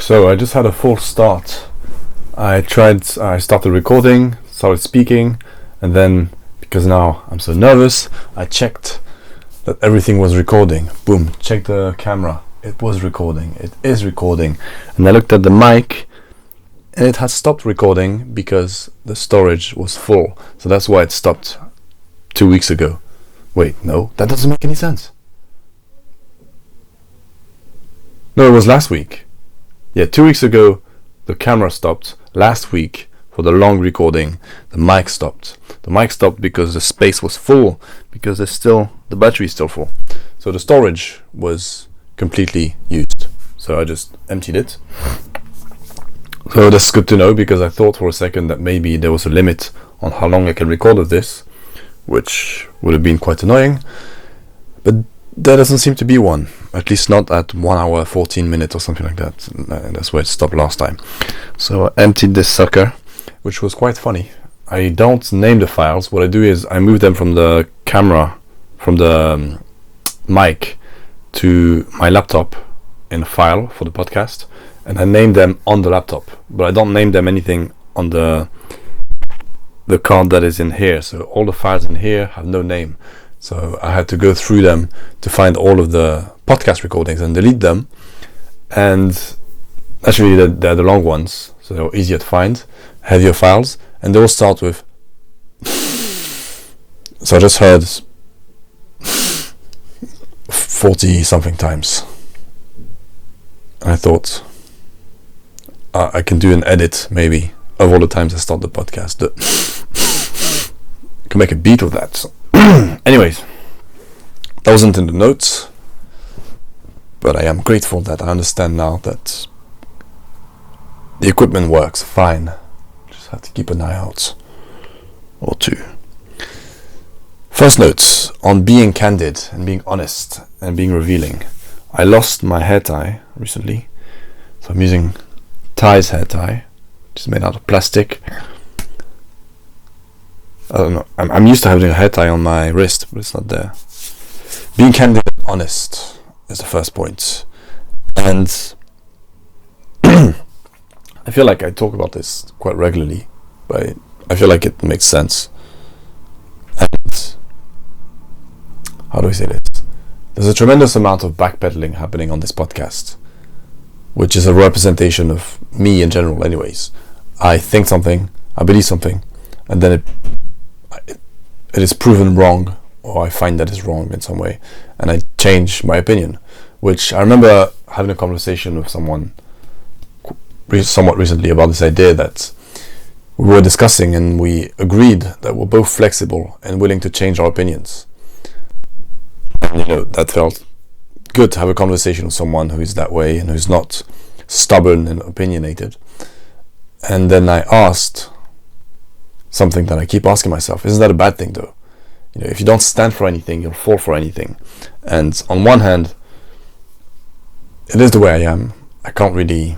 So I just had a false start. I started recording, started speaking, and then, because now I'm so nervous, I checked that everything was recording. Boom, check the camera. It was recording. It is recording. And I looked at the mic, and it had stopped recording because the storage was full. So that's why it stopped 2 weeks ago. Wait, no, that doesn't make any sense. No, it was last week. Yeah, 2 weeks ago, the camera stopped. Last week, for the long recording, the mic stopped. The mic stopped because the space was full, because the battery is still full. So the storage was completely used. So I just emptied it. So that's good to know, because I thought for a second that maybe there was a limit on how long I can record of this, which would have been quite annoying. But there doesn't seem to be one, at least not at 1 hour 14 minutes or something like that. That's where it stopped last time. So I emptied this sucker, which was quite funny. I don't name the files. What I do is I move them from the camera, from the mic to my laptop in a file for the podcast, and I name them on the laptop, but I don't name them anything on the card that is in here. So all the files in here have no name. So I had to go through them to find all of the podcast recordings and delete them. And actually they're the long ones, so they're easier to find, heavier files, and they all start with. So I just heard 40 something times. And I thought I can do an edit maybe of all the times I start the podcast. I can make a beat of that. Anyways, that wasn't in the notes, but I am grateful that I understand now that the equipment works fine. Just have to keep an eye out or two. First notes on being candid and being honest and being revealing. I lost my hair tie recently, so I'm using Ty's hair tie, which is made out of plastic. I don't know. I'm used to having a hair tie on my wrist, but it's not there. Being candid and honest is the first point. And I feel like I talk about this quite regularly, but I feel like it makes sense. And how do I say this? There's a tremendous amount of backpedaling happening on this podcast, which is a representation of me in general anyways. I think something, I believe something, and then it is proven wrong, or I find that it's wrong in some way, and I change my opinion. Which I remember having a conversation with someone somewhat recently about this idea that we were discussing, and we agreed that we're both flexible and willing to change our opinions. And that felt good to have a conversation with someone who is that way and who's not stubborn and opinionated. And then I asked something that I keep asking myself: isn't that a bad thing though? If you don't stand for anything, you'll fall for anything. And on one hand, it is the way I am. I can't really,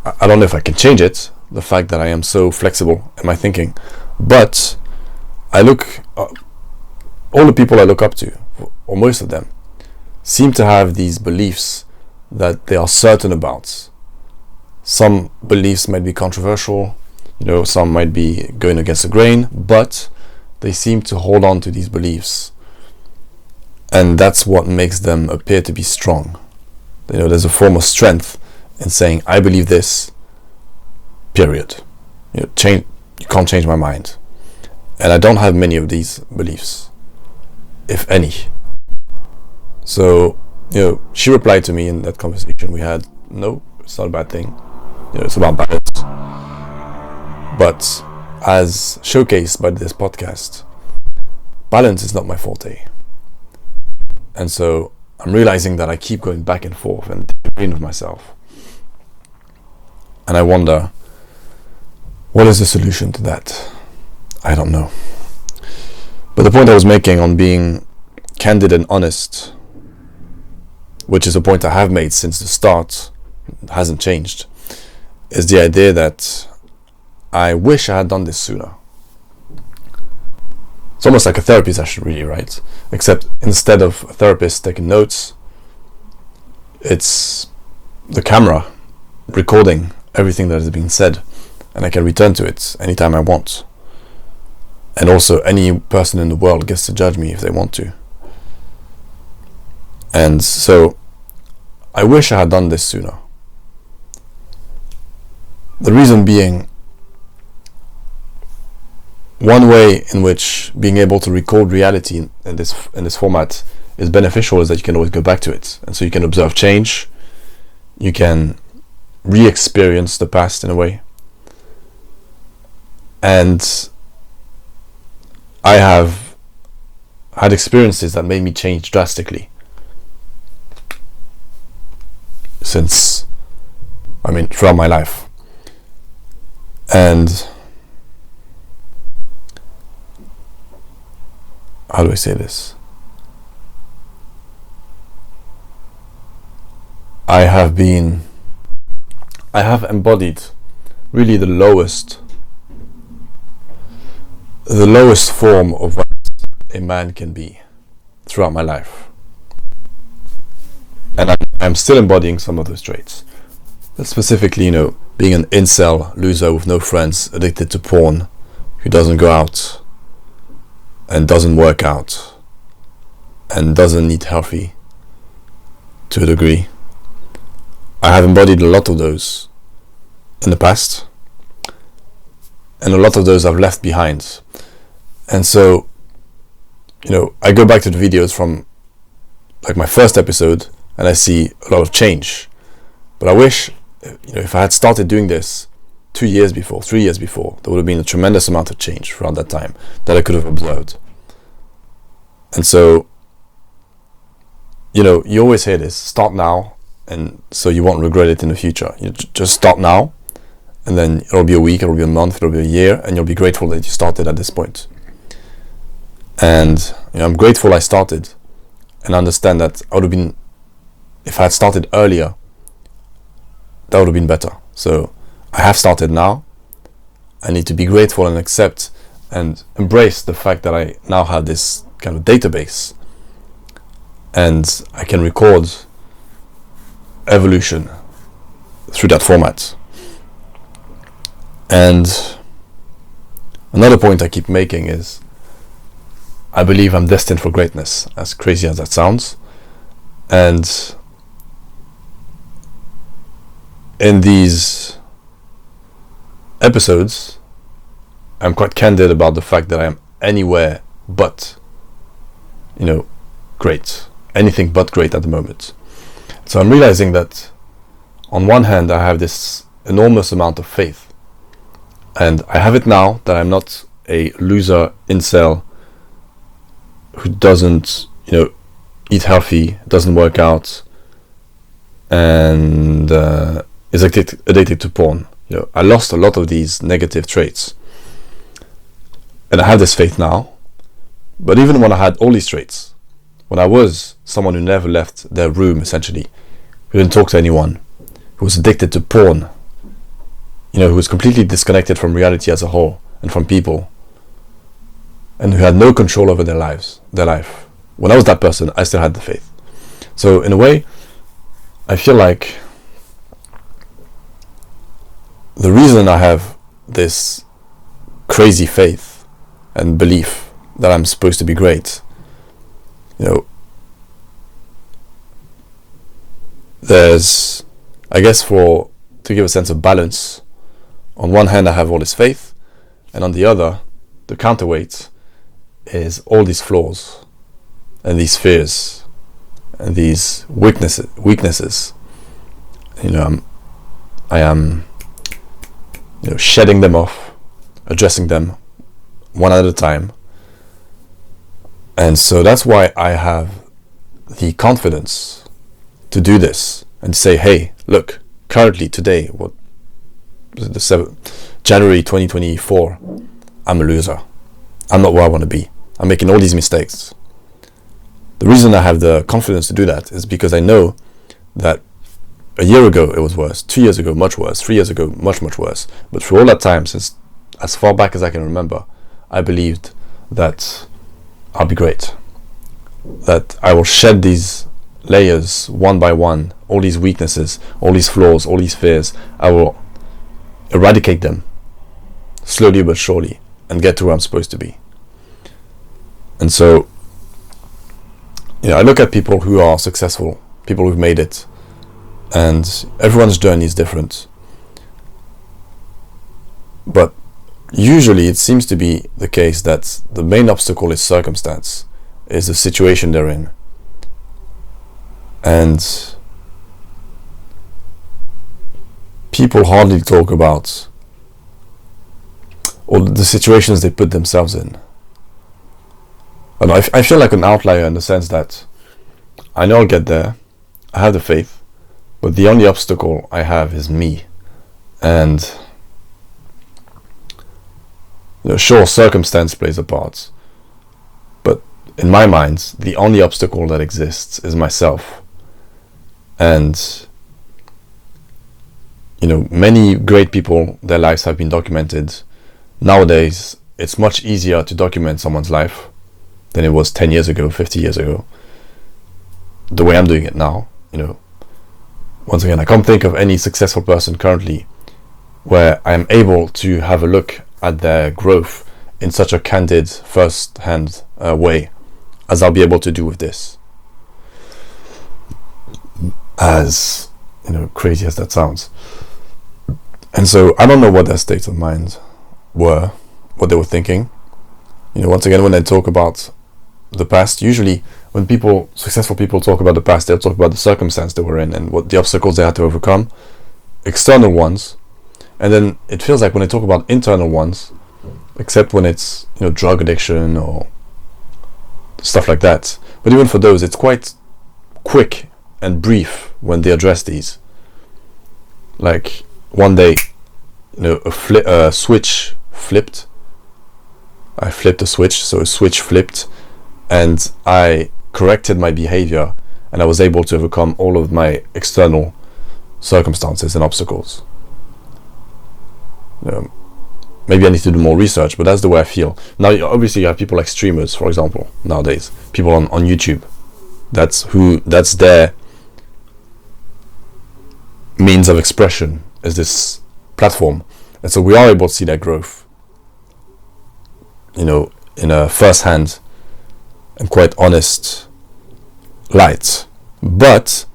I don't know if I can change it, the fact that I am so flexible in my thinking. But I look, all the people I look up to, or most of them, seem to have these beliefs that they are certain about. Some beliefs might be controversial, some might be going against the grain, but they seem to hold on to these beliefs, and that's what makes them appear to be strong. There's a form of strength in saying, I believe this, period. You can't change my mind. And I don't have many of these beliefs, if any. So, she replied to me in that conversation we had, no, it's not a bad thing. It's about balance. But as showcased by this podcast, balance is not my forte. And so I'm realizing that I keep going back and forth and disagreeing with myself. And I wonder, what is the solution to that? I don't know. But the point I was making on being candid and honest, which is a point I have made since the start, hasn't changed, is the idea that I wish I had done this sooner. It's almost like a therapy session, really, right? Except instead of a therapist taking notes, it's the camera recording everything that is being said, and I can return to it anytime I want. And also any person in the world gets to judge me if they want to. And so I wish I had done this sooner. The reason being, one way in which being able to record reality in this format is beneficial is that you can always go back to it, and so you can observe change, you can re-experience the past in a way. And I have had experiences that made me change drastically throughout my life. And how do I say this? I have embodied really the lowest form of what a man can be throughout my life. And I'm still embodying some of those traits. But specifically, being an incel loser with no friends, addicted to porn, who doesn't go out and doesn't work out and doesn't eat healthy to a degree. I have embodied a lot of those in the past, and a lot of those I've left behind. And so, I go back to the videos from my first episode, and I see a lot of change. But I wish, if I had started doing this 2 years before, 3 years before, there would have been a tremendous amount of change around that time that I could have observed. And so, you always hear this, start now, and so you won't regret it in the future. You just start now, and then it'll be a week, it'll be a month, it'll be a year, and you'll be grateful that you started at this point. And I'm grateful I started, and understand that I would have been, if I had started earlier, that would have been better. So I have started now. I need to be grateful and accept and embrace the fact that I now have this kind of database, and I can record evolution through that format. And another point I keep making is, I believe I'm destined for greatness, as crazy as that sounds. And in these episodes, I'm quite candid about the fact that I am anywhere but, great. Anything but great at the moment. So I'm realizing that on one hand I have this enormous amount of faith, and I have it now that I'm not a loser incel who doesn't eat healthy, doesn't work out, and is addicted to porn. I lost a lot of these negative traits, and I have this faith now. But even when I had all these traits, when I was someone who never left their room, essentially, who didn't talk to anyone, who was addicted to porn, who was completely disconnected from reality as a whole and from people, and who had no control over their life. When I was that person, I still had the faith. So in a way, I feel like the reason I have this crazy faith and belief that I'm supposed to be great, there's, I guess, to give a sense of balance, on one hand I have all this faith, and on the other, the counterweight is all these flaws and these fears and these weaknesses. I am shedding them off, addressing them one at a time. And so that's why I have the confidence to do this and say, hey, look, currently today, what was it, the 7th January 2024, I'm a loser. I'm not where I want to be. I'm making all these mistakes. The reason I have the confidence to do that is because I know that a year ago it was worse, 2 years ago much worse, 3 years ago much worse. But for all that time, since as far back as I can remember, I believed that I'll be great, that I will shed these layers, one by one, all these weaknesses, all these flaws, all these fears. I will eradicate them slowly but surely and get to where I'm supposed to be. And so, I look at people who are successful, people who've made it, and everyone's journey is different. But usually it seems to be the case that the main obstacle is circumstance, is the situation they're in. And people hardly talk about or the situations they put themselves in. And I feel like an outlier in the sense that I know I'll get there, I have the faith, but the only obstacle I have is me. And sure, circumstance plays a part, but in my mind, the only obstacle that exists is myself. And many great people, their lives have been documented. Nowadays, it's much easier to document someone's life than it was 10 years ago, 50 years ago. The way I'm doing it now, once again, I can't think of any successful person currently where I am able to have a look at their growth in such a candid, first-hand way as I'll be able to do with this. As crazy as that sounds. And so I don't know what their states of mind were, what they were thinking. Once again, when they talk about the past, usually when successful people talk about the past, they'll talk about the circumstance they were in and what the obstacles they had to overcome, external ones. And then it feels like when they talk about internal ones, except when it's drug addiction or stuff like that, but even for those, it's quite quick and brief when they address these. Like one day, a switch flipped. I flipped a switch, so a switch flipped, and I corrected my behavior, and I was able to overcome all of my external circumstances and obstacles. Maybe I need to do more research, but that's the way I feel. Now, obviously, you have people like streamers, for example, nowadays. People on YouTube. That's their means of expression, is this platform. And so we are able to see their growth, in a first-hand and quite honest light. But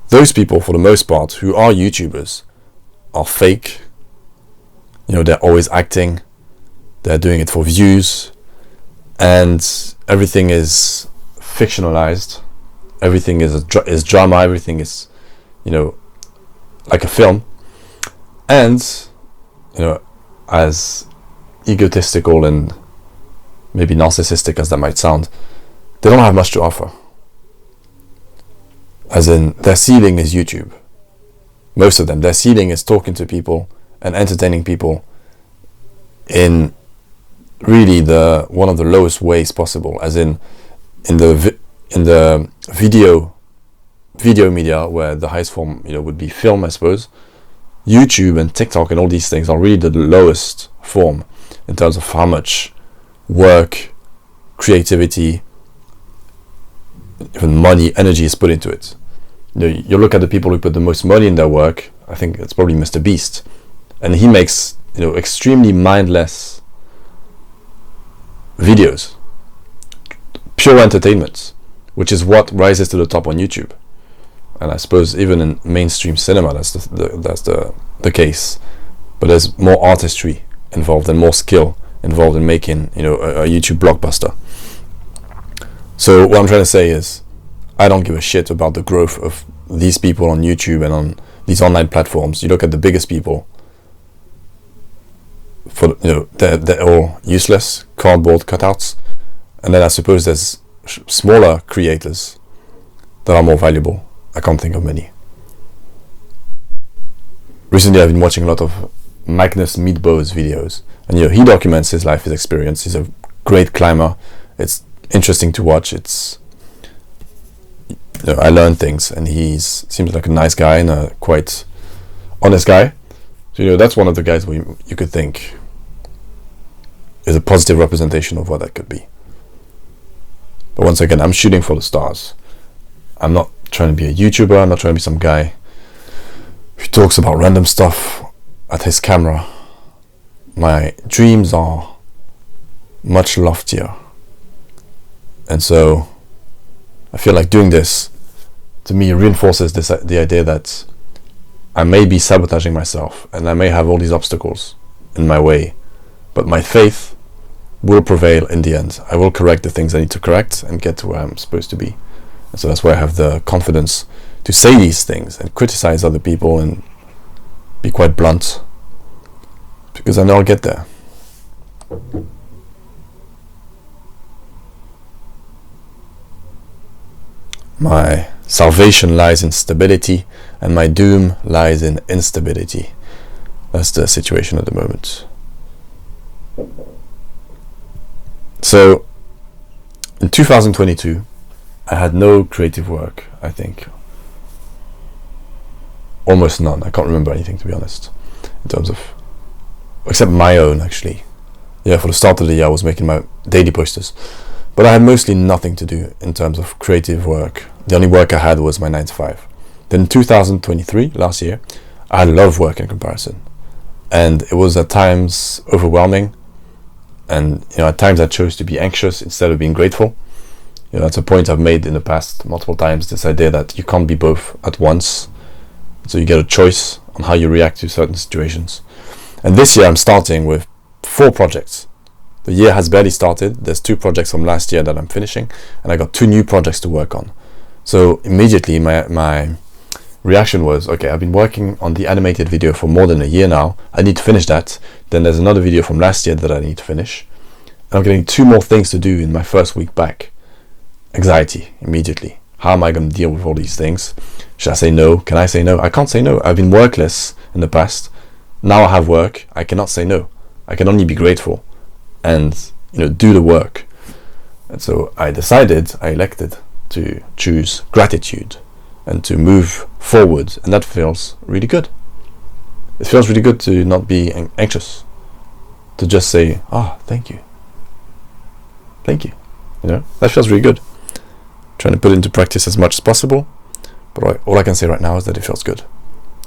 those people, for the most part, who are YouTubers, are fake. They're always acting, they're doing it for views, and everything is fictionalized, everything is drama, everything is like a film. And as egotistical and maybe narcissistic as that might sound, they don't have much to offer. As in, their ceiling is YouTube. Most of them, their ceiling is talking to people and entertaining people in really one of the lowest ways possible, as in the video media, where the highest form would be film, I suppose. YouTube and TikTok and all these things are really the lowest form in terms of how much work, creativity, even money, energy is put into it. You look at the people who put the most money in their work. I think it's probably Mr. Beast, and he makes extremely mindless videos, pure entertainment, which is what rises to the top on YouTube. And I suppose even in mainstream cinema, that's the case. But there's more artistry involved and more skill involved in making a YouTube blockbuster. So what I'm trying to say is, I don't give a shit about the growth of these people on YouTube and on these online platforms. You look at the biggest people, they're all useless, cardboard cutouts. And then I suppose there's smaller creators that are more valuable. I can't think of many. Recently, I've been watching a lot of Magnus Meatbo's videos, and he documents his life, his experience. He's a great climber. It's interesting to watch. I learn things, and he seems like a nice guy and a quite honest guy. So that's one of the guys where you could think is a positive representation of what that could be. But once again, I'm shooting for the stars. I'm not trying to be a YouTuber. I'm not trying to be some guy who talks about random stuff at his camera. My dreams are much loftier. And so I feel like doing this, to me, reinforces the idea that I may be sabotaging myself and I may have all these obstacles in my way, but my faith will prevail in the end. I will correct the things I need to correct and get to where I'm supposed to be. And so that's why I have the confidence to say these things and criticize other people and be quite blunt, because I know I'll get there. My salvation lies in stability and my doom lies in instability. That's the situation at the moment. So in 2022 I had no creative work, I think. Almost none. I can't remember anything, to be honest, in terms of, except my own, actually. Yeah, for the start of the year I was making my daily posters, but I had mostly nothing to do in terms of creative work. The only work I had was my 9 to 5. Then in 2023, last year, I had a lot of work in comparison, and it was at times overwhelming, and at times I chose to be anxious instead of being grateful. That's a point I've made in the past multiple times, this idea that you can't be both at once. So you get a choice on how you react to certain situations. And this year I'm starting with 4 projects. The year has barely started. There's 2 projects from last year that I'm finishing, and I got 2 new projects to work on. So immediately my reaction was, okay, I've been working on the animated video for more than a year now. I need to finish that. Then there's another video from last year that I need to finish. And I'm getting 2 more things to do in my first week back. Anxiety immediately. How am I going to deal with all these things? Should I say no? Can I say no? I can't say no. I've been workless in the past. Now I have work. I cannot say no. I can only be grateful and do the work. And so I elected to choose gratitude and to move forward, and that feels really good. It feels really good to not be anxious, to just say, thank you, that feels really good. Trying to put it into practice as much as possible, but all I can say right now is that it feels good.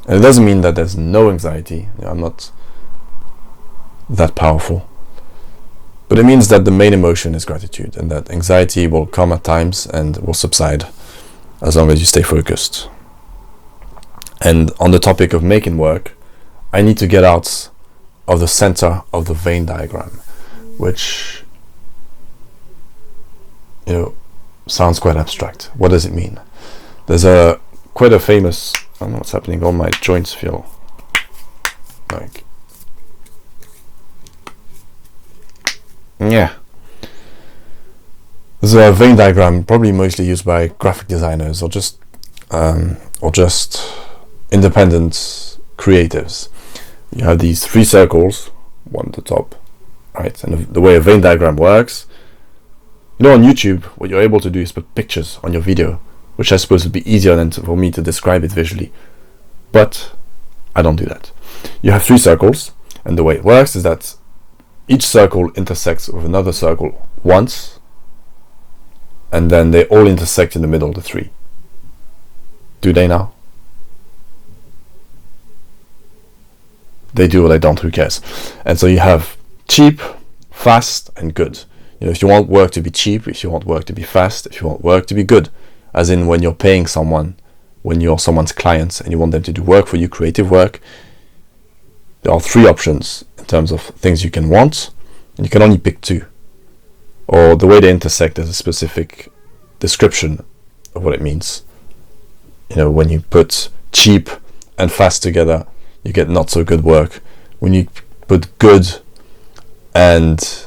And it doesn't mean that there's no anxiety. I'm not that powerful, but it means that the main emotion is gratitude, and that anxiety will come at times and will subside as long as you stay focused. And on the topic of making work, I need to get out of the center of the Venn diagram, which sounds quite abstract. What does it mean? There's quite a famous, I don't know what's happening, all my joints feel like, there's a Venn diagram probably mostly used by graphic designers or just independent creatives. You have these 3 circles, one at the top, right? And the way a Venn diagram works, on YouTube, what you're able to do is put pictures on your video, which I suppose would be easier than for me to describe it visually. But I don't do that. You have 3 circles, and the way it works is that each circle intersects with another circle once, and then they all intersect in the middle of the 3. Do they now? They do or they don't, who cares? And so you have cheap, fast, and good. If you want work to be cheap, if you want work to be fast, if you want work to be good, as in when you're paying someone, when you're someone's client and you want them to do work for you, creative work, there are 3 options in terms of things you can want, and you can only pick 2. Or the way they intersect, there's a specific description of what it means. When you put cheap and fast together, you get not so good work. When you put good and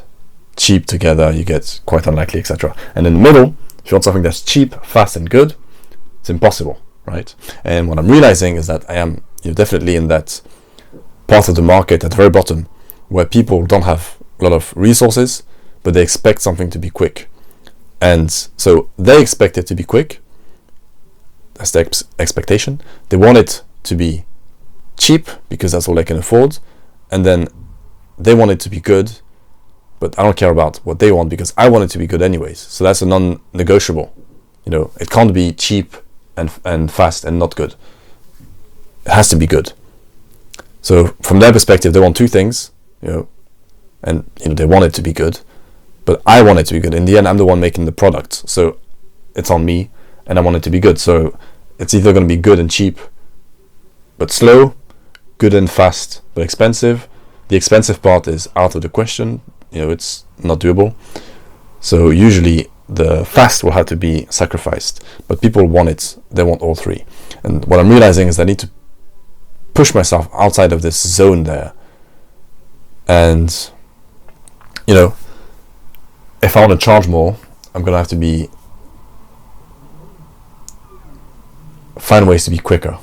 cheap together, you get quite unlikely, etc. And in the middle, if you want something that's cheap, fast, and good, it's impossible, right? And what I'm realizing is that I am definitely in that part of the market at the very bottom, where people don't have a lot of resources, but they expect something to be quick. And so they expect it to be quick. That's their expectation. They want it to be cheap because that's all they can afford, and then they want it to be good, but I don't care about what they want because I want it to be good anyways. So that's a non-negotiable. It can't be cheap and fast and not good. It has to be good. So from their perspective, they want two things, and they want it to be good, but I want it to be good. In the end, I'm the one making the product, so it's on me, and I want it to be good. So it's either going to be good and cheap, but slow, good and fast, but expensive. The expensive part is out of the question. It's not doable. So usually the fast will have to be sacrificed, but people want it. They want all three. And what I'm realizing is I need to push myself outside of this zone there. And if I want to charge more, I'm gonna have to find ways to be quicker.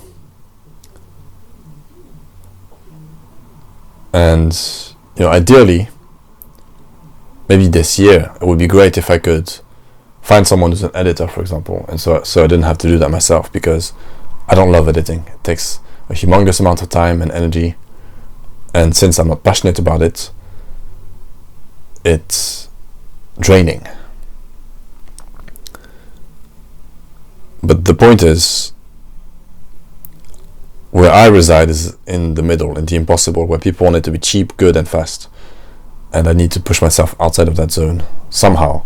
And ideally, maybe this year it would be great if I could find someone who's an editor, for example, and so I didn't have to do that myself, because I don't love editing. It takes a humongous amount of time and energy, and since I'm not passionate about it, it's draining. But the point is, where I reside is in the middle, in the impossible, where people want it to be cheap, good and fast, and I need to push myself outside of that zone somehow.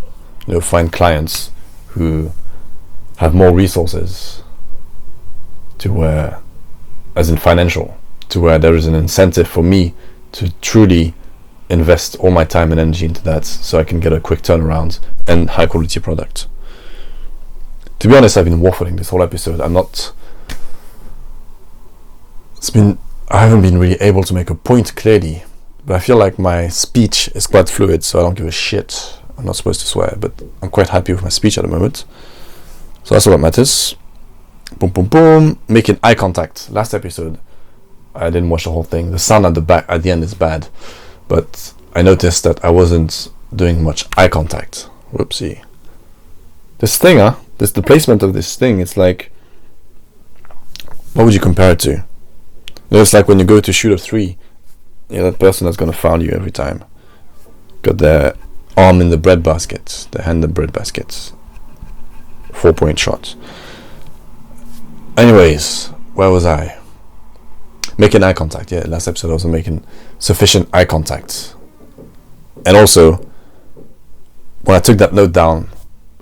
Find clients who have more resources, to where, as in financial, to where there is an incentive for me to truly invest all my time and energy into that, so I can get a quick turnaround and high quality product. To be honest, I've been waffling this whole episode. I haven't been really able to make a point clearly, but I feel like my speech is quite fluid, so I don't give a shit. I'm not supposed to swear, but I'm quite happy with my speech at the moment. So that's all that matters. Boom, boom, boom. Making eye contact. Last episode, I didn't watch the whole thing. The sound at the end is bad, but I noticed that I wasn't doing much eye contact. Whoopsie. This thing, the placement of this thing, it's like, what would you compare it to? It's like when you go to shoot a 3, that person that's going to foul you every time. Got their arm in the bread basket, their hand in the bread basket. 4-point shot. Anyways, where was I? Making eye contact. Yeah, last episode I was making sufficient eye contact. And also, when I took that note down,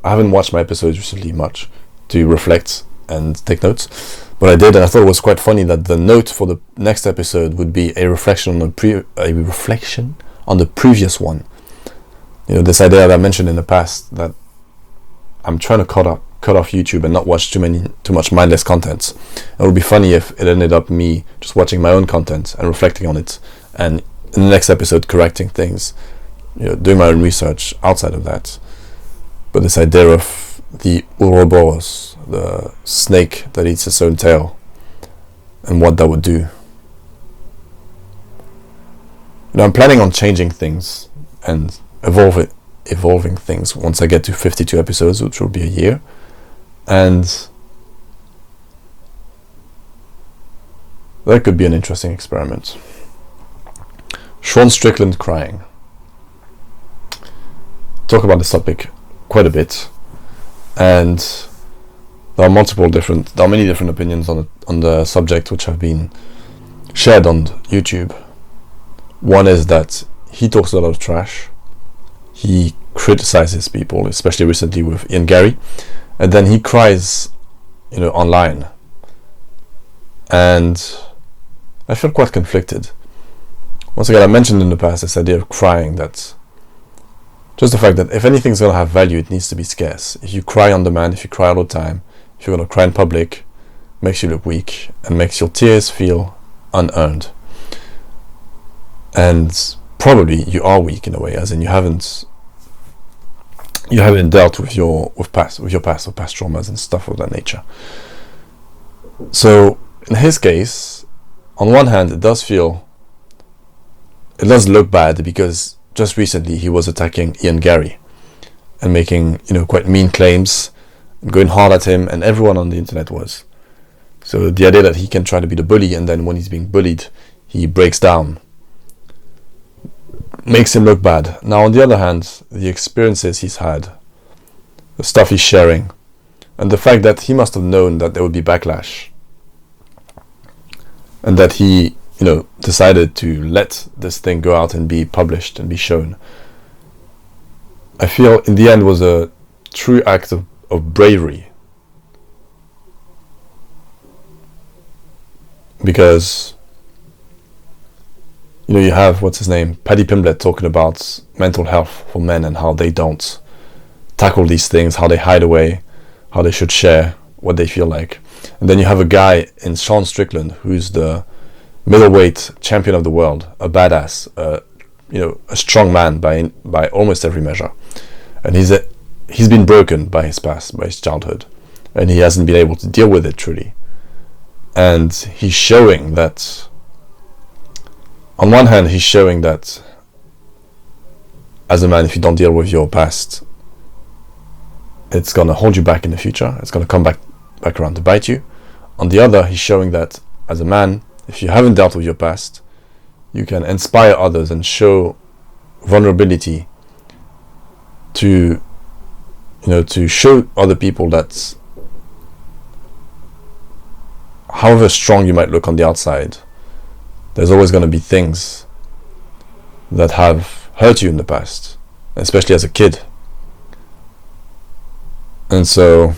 I haven't watched my episodes recently much to reflect and take notes, but I did, and I thought it was quite funny that the note for the next episode would be a reflection on the previous one. This idea that I mentioned in the past, that I'm trying to cut off YouTube and not watch too much mindless content. It would be funny if it ended up me just watching my own content and reflecting on it, and in the next episode correcting things, doing my own research outside of that. But this idea of the Ouroboros, the snake that eats its own tail, and what that would do. I'm planning on changing things and evolving things once I get to 52 episodes, which will be a year. And that could be an interesting experiment. Sean Strickland crying. Talk about this topic quite a bit, and there are many different opinions on the subject which have been shared on YouTube. One is that he talks a lot of trash. He criticizes people, especially recently with Ian Gary, and then he cries, online. And I feel quite conflicted. Once again, I mentioned in the past this idea of crying, that just the fact that if anything's going to have value, it needs to be scarce. If you cry on demand, if you cry all the time, if you're going to cry in public, it makes you look weak and makes your tears feel unearned. And probably you are weak in a way, as in you haven't dealt with past traumas and stuff of that nature. So in his case, on one hand, it does look bad, because just recently he was attacking Ian Gary and making quite mean claims, going hard at him, and everyone on the internet was. So the idea that he can try to be the bully, and then when he's being bullied he breaks down, makes him look bad. Now on the other hand, the experiences he's had, the stuff he's sharing, And the fact that he must have known that there would be backlash, and that he, decided to let this thing go out and be published and be shown, I feel in the end was a true act of bravery. Because you have, what's his name, Paddy Pimblett, talking about mental health for men and how they don't tackle these things, how they hide away, how they should share what they feel like. And then you have a guy in Sean Strickland who's the middleweight champion of the world, a badass, a strong man by almost every measure. And he's been broken by his past, by his childhood, and he hasn't been able to deal with it truly. And he's showing that, on one hand, he's showing that as a man, if you don't deal with your past, it's going to hold you back in the future. It's going to come back around to bite you. On the other, he's showing that as a man, if you haven't dealt with your past, you can inspire others and show vulnerability to show other people that however strong you might look on the outside, there's always going to be things that have hurt you in the past, especially as a kid. And so,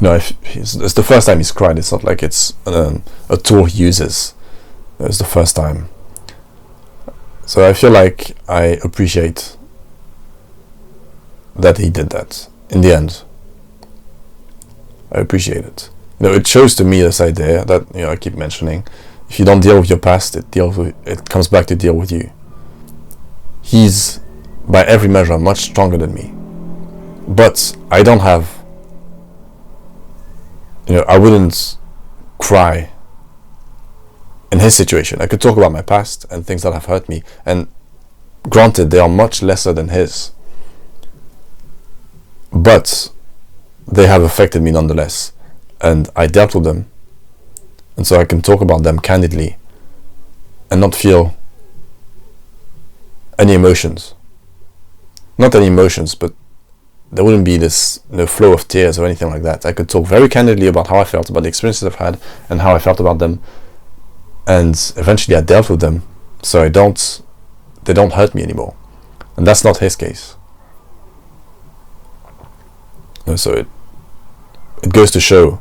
if it's the first time he's cried, it's not like it's a tool he uses. It's the first time. So I feel like I appreciate that he did that in the end. I appreciate it. It shows to me this idea that I keep mentioning. If you don't deal with your past, it comes back to deal with you. He's by every measure much stronger than me, but I don't have. I wouldn't cry in his situation. I could talk about my past and things that have hurt me, and granted, they are much lesser than his, but they have affected me nonetheless, and I dealt with them, and so I can talk about them candidly and not feel any emotions. Not any emotions, but there wouldn't be this flow of tears or anything like that. I could talk very candidly about how I felt, about the experiences I've had and how I felt about them, and eventually I dealt with them, so they don't hurt me anymore. And that's not his case. So it goes to show,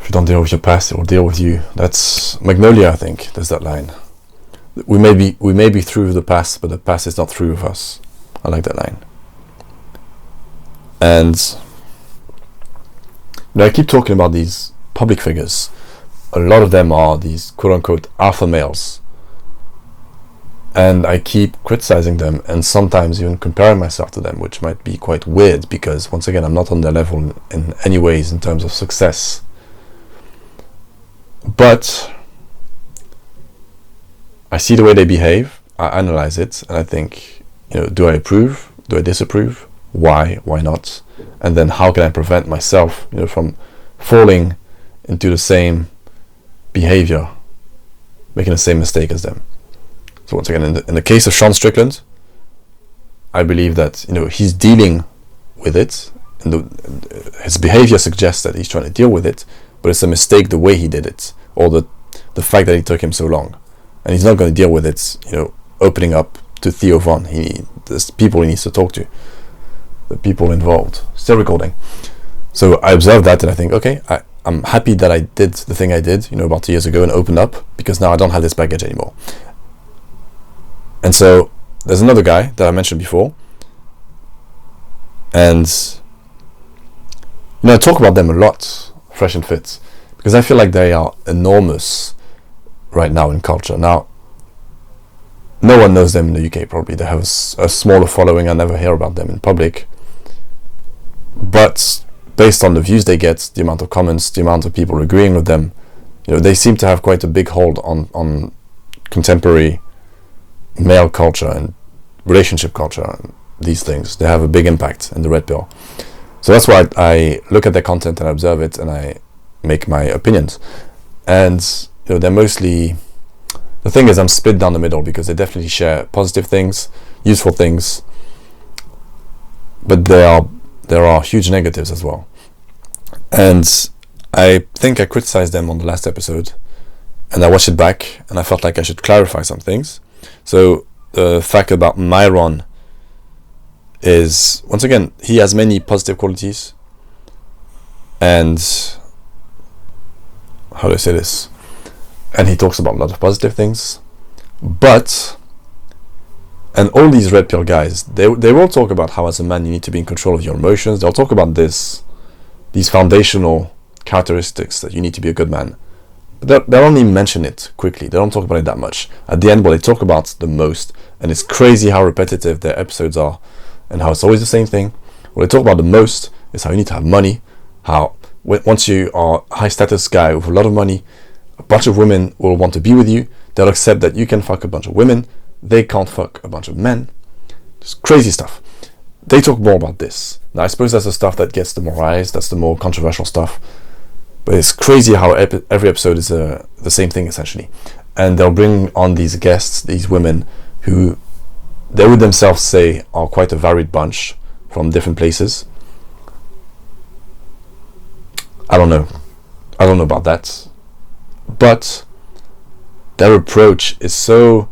if you don't deal with your past, it will deal with you. That's Magnolia, I think. There's that line. We may be through with the past, but the past is not through with us. I like that line. And I keep talking about these public figures. A lot of them are these quote-unquote alpha males, and I keep criticizing them and sometimes even comparing myself to them, which might be quite weird because, once again, I'm not on their level in any ways in terms of success. But I see the way they behave, I analyze it, and I think, do I approve? Do I disapprove? Why not? And then how can I prevent myself, from falling into the same behavior, making the same mistake as them? So once again, in the case of Sean Strickland, I believe that he's dealing with it, and his behavior suggests that he's trying to deal with it, but it's a mistake the way he did it, or the fact that it took him so long, and he's not going to deal with it, opening up to Theo Von. There's people he needs to talk to, the people involved. Still recording. So I observed that and I think, okay, I'm happy that I did the thing I did, about 2 years ago and opened up, because now I don't have this baggage anymore. And so there's another guy that I mentioned before, and I talk about them a lot, Fresh and Fit, because I feel like they are enormous right now in culture. Now, no one knows them in the UK probably. They have a smaller following. I never hear about them in public. But based on the views they get, the amount of comments, the amount of people agreeing with them, they seem to have quite a big hold on contemporary male culture and relationship culture and these things. They have a big impact in the red pill. So that's why I look at their content and I observe it and I make my opinions. And they're mostly, the thing is, I'm split down the middle, because they definitely share positive things, useful things, but there are huge negatives as well. And I think I criticized them on the last episode, and I watched it back, and I felt like I should clarify some things. So the fact about Myron is, once again, he has many positive qualities, and how do I say this? And he talks about a lot of positive things, but, and all these red pill guys, they will talk about how as a man you need to be in control of your emotions. They'll talk about these foundational characteristics that you need to be a good man. But they'll only mention it quickly. They don't talk about it that much. At the end, what they talk about the most, and it's crazy how repetitive their episodes are, and how it's always the same thing. What they talk about the most is how you need to have money, how once you are a high status guy with a lot of money, a bunch of women will want to be with you. They'll accept that you can fuck a bunch of women. They can't fuck a bunch of men. It's crazy stuff. They talk more about this. Now, I suppose that's the stuff that gets demorized. That's the more controversial stuff. But it's crazy how every episode is the same thing, essentially. And they'll bring on these guests, these women, who they would themselves say are quite a varied bunch from different places. I don't know about that. But their approach is so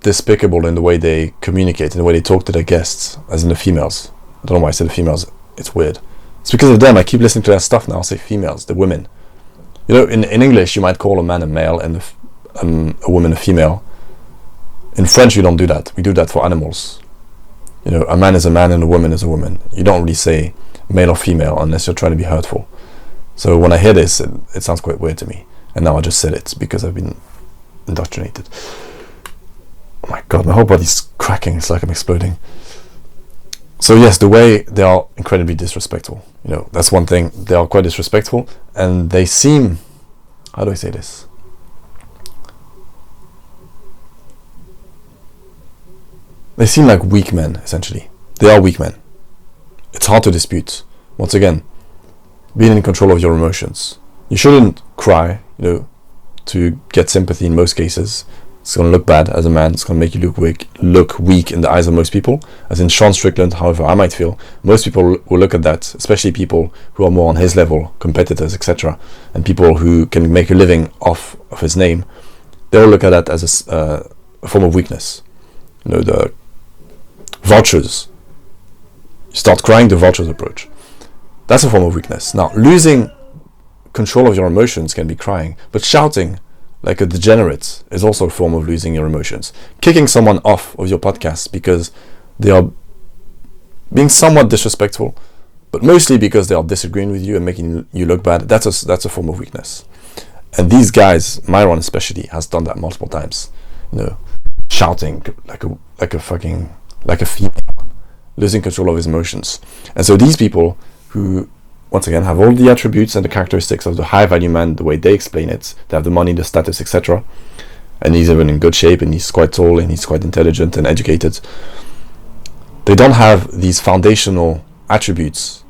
despicable in the way they communicate, in the way they talk to their guests, as in the females. I don't know why I said the females. It's weird. It's because of them. I keep listening to their stuff now. I'll say females, the women. You know, in English, you might call a man a male and a woman a female. In French, you don't do that. We do that for animals. You know, a man is a man and a woman is a woman. You don't really say male or female unless you're trying to be hurtful. So when I hear this, it sounds quite weird to me. And now I just said it because I've been indoctrinated. Oh my god, my whole body's cracking. It's like I'm exploding. So yes, the way they are incredibly disrespectful. You know, that's one thing. They are quite disrespectful, and they seem, how do I say this? They seem like weak men, essentially. They are weak men. It's hard to dispute. Once again, being in control of your emotions. You shouldn't cry, you know, to get sympathy in most cases. It's going to look bad as a man. It's going to make you look weak in the eyes of most people. As in Sean Strickland, however I might feel, most people will look at that, especially people who are more on his level, competitors, etc., and people who can make a living off of his name. They'll look at that as a form of weakness. You know, the vultures. You start crying, the vultures approach. That's a form of weakness. Now, losing control of your emotions can be crying, but shouting like a degenerate is also a form of losing your emotions. Kicking someone off of your podcast because they are being somewhat disrespectful, but mostly because they are disagreeing with you and making you look bad, that's a form of weakness. And these guys, Myron especially, has done that multiple times. You know, shouting like a female, losing control of his emotions. And so these people who, once again, have all the attributes and the characteristics of the high value man, the way they explain it. They have the money, the status, etc. And he's even in good shape, and he's quite tall, and he's quite intelligent and educated. They don't have these foundational attributes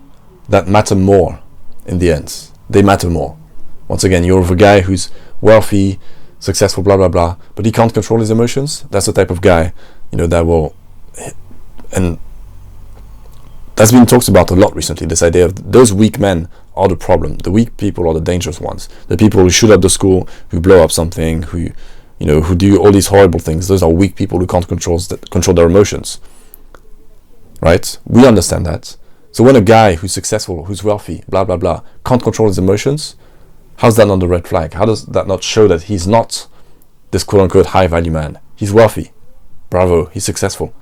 that matter more in the end. They matter more. Once again, you're a guy who's wealthy, successful, blah, blah, blah, but he can't control his emotions. That's the type of guy, you know, that will... And that's been talked about a lot recently, this idea of those weak men are the problem. The weak people are the dangerous ones. The people who shoot up the school, who blow up something, who do all these horrible things. Those are weak people who can't control their emotions. Right? We understand that. So when a guy who's successful, who's wealthy, blah, blah, blah, can't control his emotions, how's that not the red flag? How does that not show that he's not this quote-unquote high-value man? He's wealthy. Bravo. He's successful.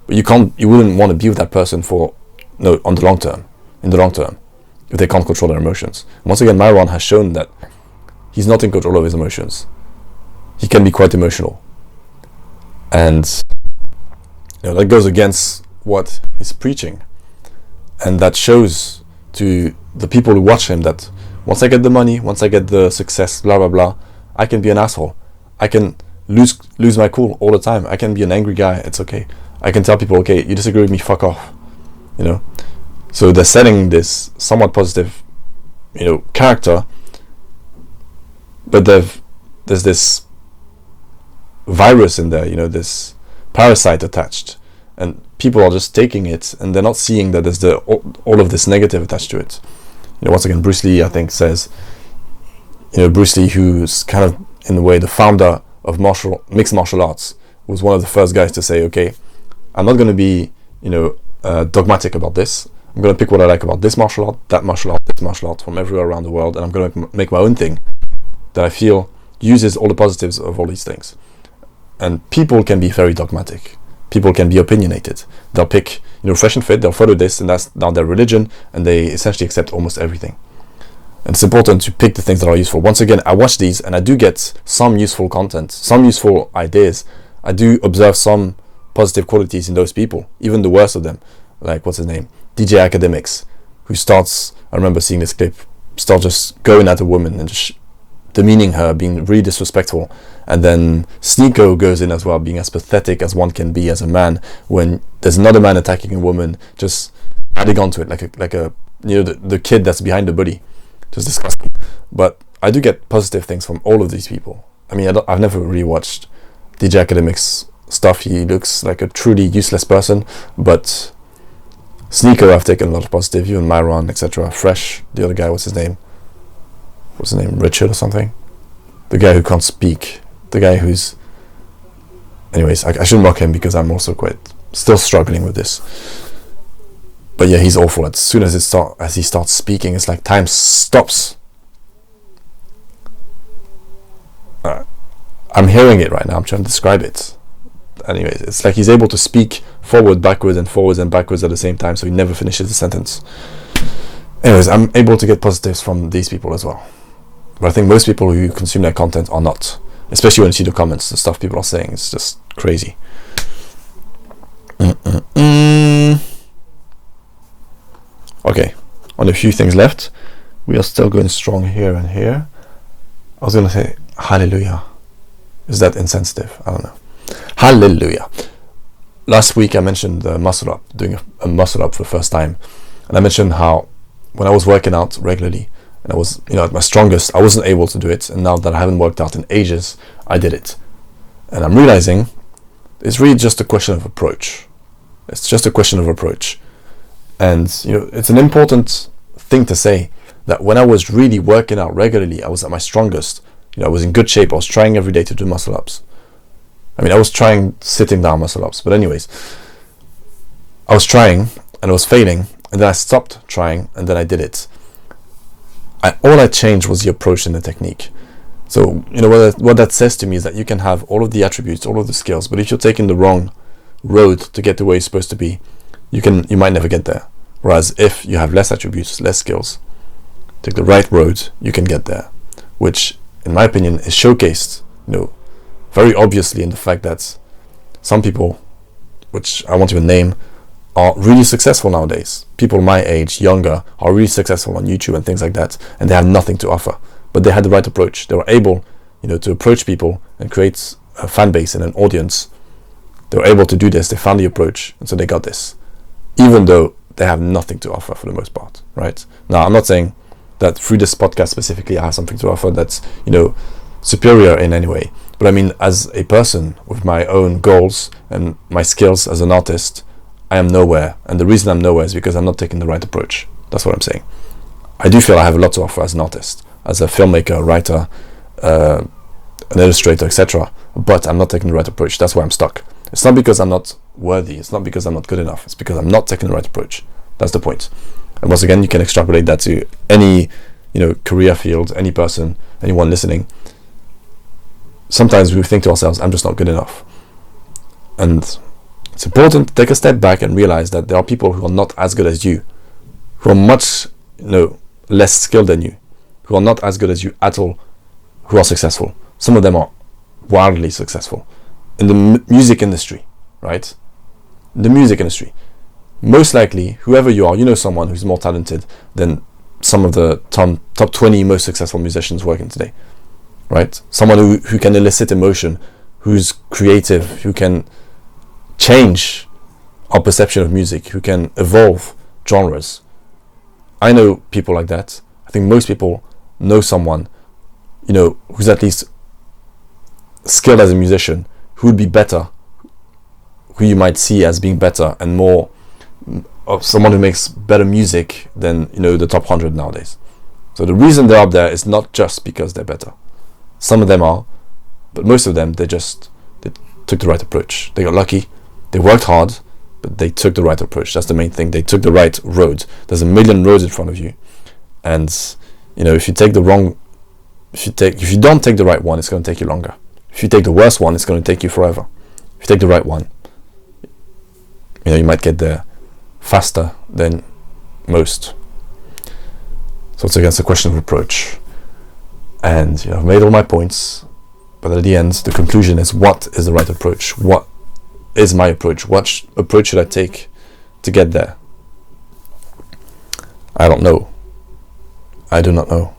But you wouldn't want to be with that person in the long term, if they can't control their emotions. Once again, Myron has shown that he's not in control of his emotions. He can be quite emotional. And that goes against what he's preaching. And that shows to the people who watch him that once I get the money, once I get the success, blah, blah, blah, I can be an asshole. I can lose my cool all the time. I can be an angry guy. It's okay. I can tell people, okay, you disagree with me, fuck off. You know, so they're selling this somewhat positive, character, but there's this virus in there, this parasite attached, and people are just taking it, and they're not seeing that there's all of this negative attached to it. Once again, Bruce Lee, I think, says, Bruce Lee, who's kind of in a way the founder of mixed martial arts, was one of the first guys to say, okay, I'm not going to be dogmatic about this. I'm going to pick what I like about this martial art, that martial art, this martial art from everywhere around the world, and I'm going to make my own thing that I feel uses all the positives of all these things. And people can be very dogmatic. People can be opinionated. They'll pick, fresh and fit, they'll follow this, and that's now their religion, and they essentially accept almost everything. And it's important to pick the things that are useful. Once again, I watch these, and I do get some useful content, some useful ideas. I do observe some positive qualities in those people, even the worst of them. Like, what's his name? DJ Academics, who starts, I remember seeing this clip, start just going at a woman and just demeaning her, being really disrespectful. And then Sneeko goes in as well, being as pathetic as one can be as a man when there's another man attacking a woman, just adding on to it like a the kid that's behind the bully. Just disgusting. But I do get positive things from all of these people. I mean, I've never really watched DJ Academics stuff. He looks like a truly useless person, but Sneeko, I've taken a lot of positive, even Myron, etc. Fresh, the other guy, what's his name, Richard or something, the guy who can't speak, the guy who's, anyways, I shouldn't mock him because I'm also still struggling with this. But yeah, he's awful. As soon as he starts speaking, it's like time stops. I'm hearing it right now. I'm trying to describe it. Anyways, it's like he's able to speak forward, backwards, and forwards and backwards at the same time, so he never finishes the sentence. Anyways, I'm able to get positives from these people as well. But I think most people who consume their content are not. Especially when you see the comments, the stuff people are saying, it's just crazy. Okay, on a few things left. We are still going strong here and here. I was going to say, hallelujah. Is that insensitive? I don't know. Hallelujah. Last week I mentioned the muscle up, doing a muscle up for the first time. And I mentioned how when I was working out regularly, and I was, at my strongest, I wasn't able to do it. And now that I haven't worked out in ages, I did it. And I'm realizing it's really just a question of approach. It's just a question of approach. And, it's an important thing to say that when I was really working out regularly, I was at my strongest. I was in good shape. I was trying every day to do muscle ups. I mean, I was trying sitting down muscle ups. But anyways, I was trying and I was failing. And then I stopped trying and then I did it. All I changed was the approach and the technique. So, what that says to me is that you can have all of the attributes, all of the skills, but if you're taking the wrong road to get to where you're supposed to be, you might never get there. Whereas if you have less attributes, less skills, take the right road, you can get there. Which, in my opinion, is showcased, very obviously in the fact that some people, which I won't even name, are really successful nowadays. People my age, younger, are really successful on YouTube and things like that, and they have nothing to offer. But they had the right approach. They were able, to approach people and create a fan base and an audience. They were able to do this. They found the approach, and so they got this. Even though they have nothing to offer for the most part, right? Now, I'm not saying that through this podcast specifically I have something to offer that's, superior in any way. But I mean, as a person with my own goals and my skills as an artist, I am nowhere. And the reason I'm nowhere is because I'm not taking the right approach. That's what I'm saying. I do feel I have a lot to offer as an artist, as a filmmaker, a writer, an illustrator, etc. But I'm not taking the right approach. That's why I'm stuck. It's not because I'm not worthy. It's not because I'm not good enough. It's because I'm not taking the right approach. That's the point. And once again, you can extrapolate that to any, career field, any person, anyone listening. Sometimes we think to ourselves, I'm just not good enough. And it's important to take a step back and realize that there are people who are not as good as you, who are much, less skilled than you, who are not as good as you at all, who are successful. Some of them are wildly successful. In the music industry, right? The music industry. Most likely, whoever you are, someone who's more talented than some of the top 20 most successful musicians working today, right? Someone who can elicit emotion, who's creative, who can change our perception of music, who can evolve genres. I know people like that. I think most people know someone, who's at least skilled as a musician, who would be better, who you might see as being better and more of someone who makes better music than, you know, the top 100 nowadays. So the reason they're up there is not just because they're better. Some of them are, but most of them, they took the right approach. They got lucky, they worked hard, but they took the right approach. That's the main thing. They took the right road. There's a million roads in front of you, and you know, if you don't take the right one, it's going to take you longer. If you take the worst one, it's going to take you forever. If you take the right one, you know, you might get there faster than most. So it's against a question of approach. And, you know, I've made all my points, but at the end, the conclusion is, what is the right approach? What is my approach? What approach should I take to get there? I don't know. I do not know.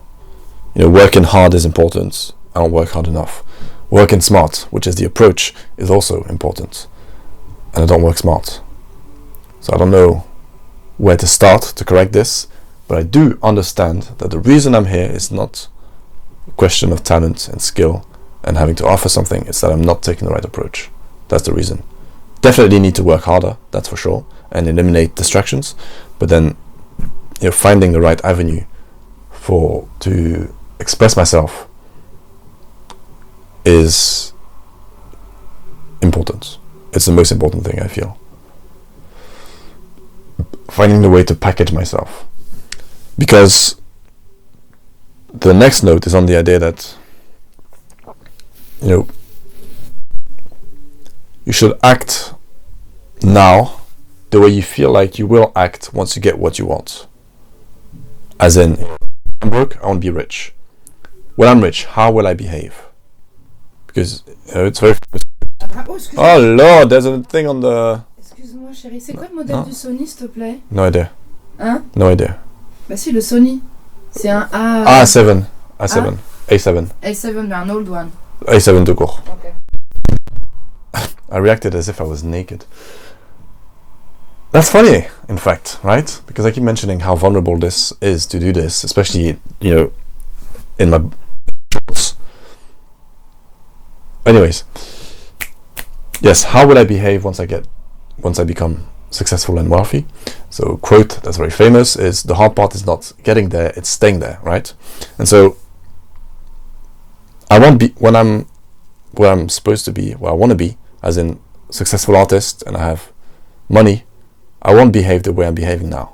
You know, working hard is important. I don't work hard enough. Working smart, which is the approach, is also important. And I don't work smart. So I don't know where to start to correct this, but I do understand that the reason I'm here is not a question of talent and skill and having to offer something. It's that I'm not taking the right approach. That's the reason. Definitely need to work harder, that's for sure, and eliminate distractions, but then, you know, finding the right avenue to express myself is important. It's the most important thing, I feel. Finding the way to package myself, because the next note is on the idea that, you know, you should act now the way you feel like you will act once you get what you want. As in, I'm broke, I want to be rich. When I'm rich, how will I behave? Because, you know, it's very... Oh Lord, there's a thing on the... Excuse-moi chérie, c'est quoi le modèle du Sony, s'il te plaît? No idea. Hein? No idea. Bah si, le Sony. C'est un A7. A7. A7. A7, mais un old one. A7 tout court. Okay. I reacted as if I was naked. That's funny, in fact, right? Because I keep mentioning how vulnerable this is to do this, especially, you know, in my shorts. Anyways, yes, how will I behave once I become successful and wealthy? So, quote that's very famous is, the hard part is not getting there, it's staying there, right? And so, I won't be when I'm where I'm supposed to be, where I want to be, as in successful artist, and I have money. I won't behave the way I'm behaving now,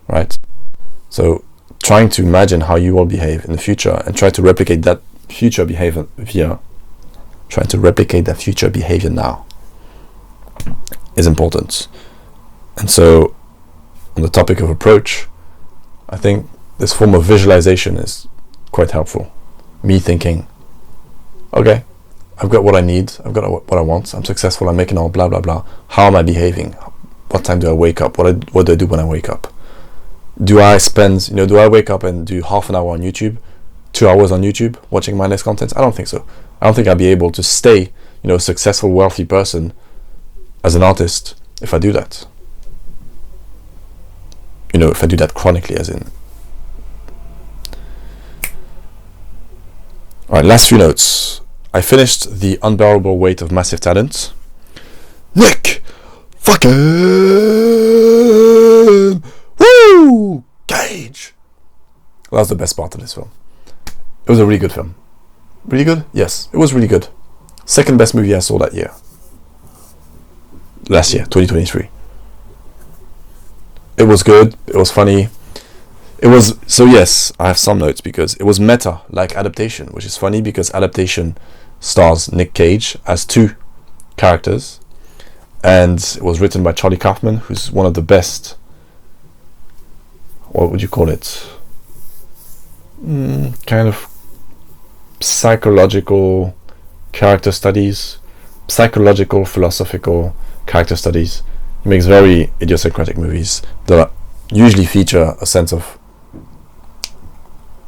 right? So trying to imagine how you will behave in the future and try to replicate that future behavior now is important. And so on the topic of approach, I think this form of visualization is quite helpful. Me thinking, okay, I've got what I need, I've got what I want, I'm successful, I'm making all blah blah blah. How am I behaving? What time do I wake up? What do I do when I wake up? Do I wake up and do half an hour on YouTube, 2 hours on YouTube, watching mindless content? I don't think so. I don't think I'll be able to stay, you know, a successful, wealthy person as an artist if I do that. You know, if I do that chronically, as in. Alright, last few notes. I finished The Unbearable Weight of Massive Talent. Nick fucking woo Cage. That was the best part of this film. It was a really good film. Really good? Yes, it was really good. Second best movie I saw that year. Last year, 2023. It was good. It was funny. It was, so yes, I have some notes because it was meta, like Adaptation, which is funny because Adaptation stars Nick Cage as two characters, and it was written by Charlie Kaufman, who's one of the best, what would you call it, kind of psychological character studies, psychological philosophical character studies. He makes very idiosyncratic movies that usually feature a sense of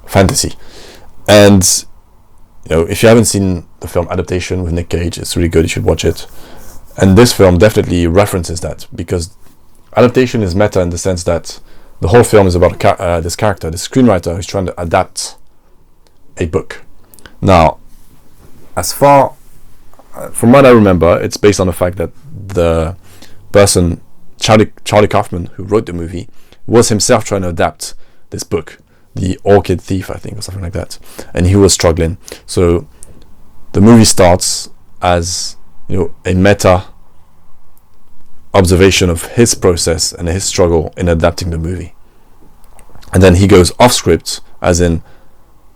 fantasy. And you know, if you haven't seen the film Adaptation with Nick Cage, it's really good, you should watch it. And this film definitely references that, because Adaptation is meta in the sense that the whole film is about this character, this screenwriter who's trying to adapt a book. Now, as far from what I remember, it's based on the fact that the person, Charlie Kaufman, who wrote the movie, was himself trying to adapt this book, The Orchid Thief, I think, or something like that, and he was struggling. So the movie starts as, you know, a meta observation of his process and his struggle in adapting the movie, and then he goes off script, as in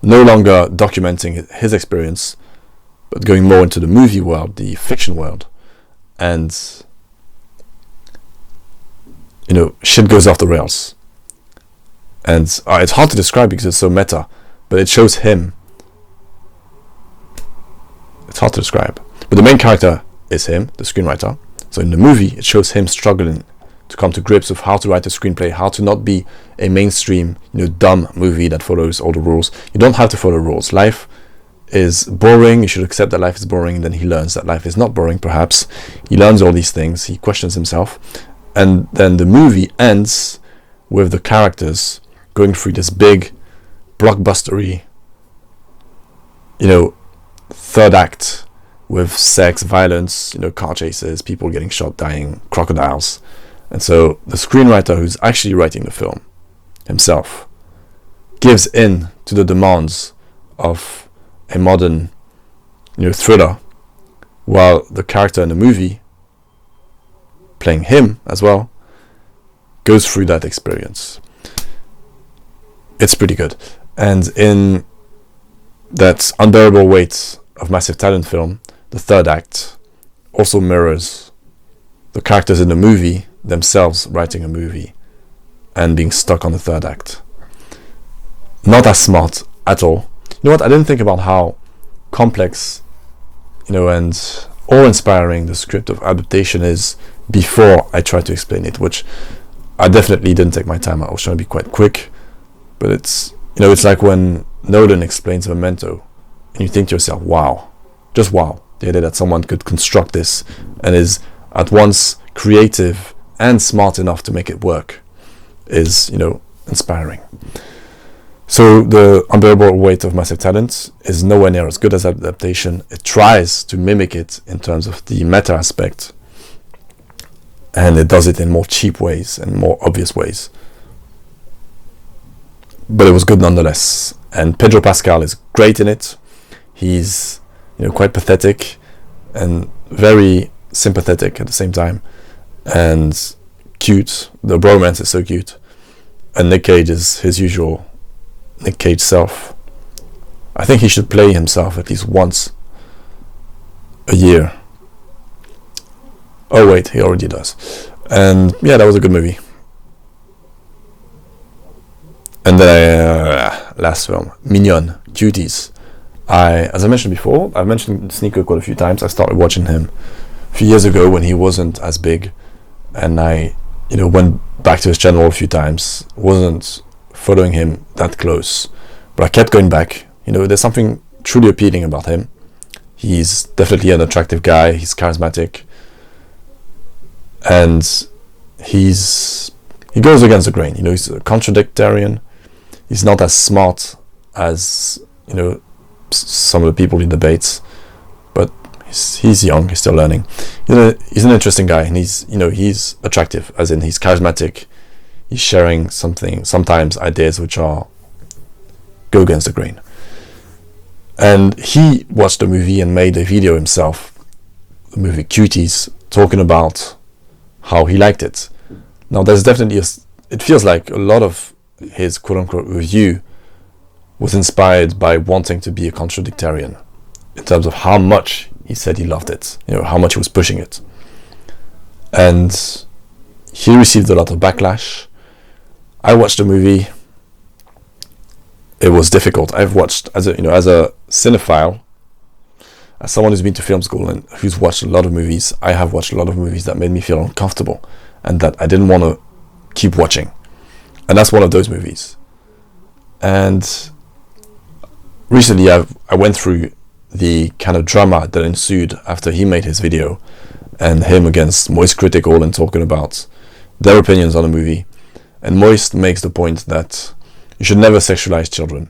no longer documenting his experience, but going more into the movie world, the fiction world, and, you know, shit goes off the rails. And it's hard to describe because it's so meta, but it shows him. It's hard to describe, but the main character is him, the screenwriter. So in the movie, it shows him struggling to come to grips with how to write a screenplay, how to not be a mainstream, you know, dumb movie that follows all the rules. You don't have to follow rules. Life is boring. You should accept that life is boring. And then he learns that life is not boring, perhaps. He learns all these things. He questions himself. And then the movie ends with the characters going through this big, blockbustery, you know, third act with sex, violence, you know, car chases, people getting shot, dying, crocodiles. And so the screenwriter, who's actually writing the film himself, gives in to the demands of a modern, you know, thriller, while the character in the movie, playing him as well, goes through that experience. It's pretty good. And in that Unbearable Weight of Massive Talent film, the third act also mirrors the characters in the movie themselves writing a movie and being stuck on the third act. Not as smart at all. You know what? I didn't think about how complex, you know, and awe-inspiring the script of adaptation is before I tried to explain it, which I definitely didn't take my time. I was trying to be quite quick, but it's, you know, it's like when Nolan explains Memento, and you think to yourself, wow, just wow, the idea that someone could construct this and is at once creative and smart enough to make it work is, you know, inspiring. So the Unbearable Weight of Massive Talent is nowhere near as good as adaptation. It tries to mimic it in terms of the meta aspect, and it does it in more cheap ways and more obvious ways. But it was good nonetheless. And Pedro Pascal is great in it. He's, you know, quite pathetic and very sympathetic at the same time, and cute. The bromance is so cute. And Nick Cage is his usual Nick Cage self. I think he should play himself at least once a year. Oh wait, he already does. And yeah, that was a good movie. And then last film, Mignon, Cuties. As I mentioned before, I've mentioned Sneaker quite a few times. I started watching him a few years ago when he wasn't as big, and I, you know, went back to his channel a few times. Wasn't following him that close, but I kept going back. You know, there's something truly appealing about him. He's definitely an attractive guy. He's charismatic, and he goes against the grain. You know, he's a contradictarian. He's not as smart as, you know, some of the people he debates, but he's young. He's still learning. You know, he's an interesting guy, and he's attractive, as in he's charismatic. He's sharing sometimes ideas which go against the grain. And he watched the movie and made a video himself, the movie Cuties, talking about how he liked it. Now, there's definitely it feels like a lot of his quote-unquote review was inspired by wanting to be a contradictarian in terms of how much he said he loved it, you know, how much he was pushing it. And he received a lot of backlash. I watched the movie. It was difficult. I've watched, as a cinephile, as someone who's been to film school and who's watched a lot of movies, I have watched a lot of movies that made me feel uncomfortable and that I didn't want to keep watching. And that's one of those movies. And recently I went through the kind of drama that ensued after he made his video, and him against Moist Critical and talking about their opinions on the movie. And Moist makes the point that you should never sexualize children,